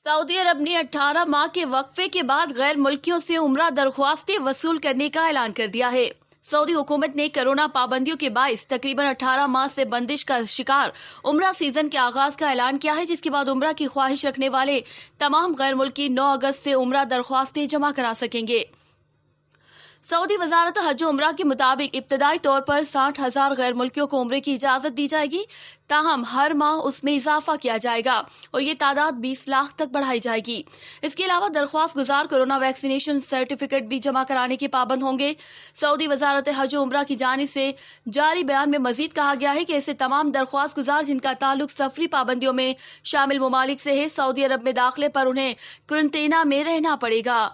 سعودی عرب نے 18 ماہ کے وقفے کے بعد غیر ملکیوں سے عمرہ درخواستیں وصول کرنے کا اعلان کر دیا ہے۔ سعودی حکومت نے کرونا پابندیوں کے باعث تقریباً 18 ماہ سے بندش کا شکار عمرہ سیزن کے آغاز کا اعلان کیا ہے، جس کے بعد عمرہ کی خواہش رکھنے والے تمام غیر ملکی 9 اگست سے عمرہ درخواستیں جمع کرا سکیں گے۔ سعودی وزارت حج و عمرہ کے مطابق ابتدائی طور پر 60,000 غیر ملکیوں کو عمرے کی اجازت دی جائے گی، تاہم ہر ماہ اس میں اضافہ کیا جائے گا اور یہ تعداد 20 لاکھ تک بڑھائی جائے گی۔ اس کے علاوہ درخواست گزار کورونا ویکسینیشن سرٹیفکیٹ بھی جمع کرانے کے پابند ہوں گے۔ سعودی وزارت حج و عمرہ کی جانب سے جاری بیان میں مزید کہا گیا ہے کہ ایسے تمام درخواست گزار جن کا تعلق سفری پابندیوں میں شامل ممالک سے ہے، سعودی عرب میں داخلے پر انہیں قرنطینہ میں رہنا پڑے گا۔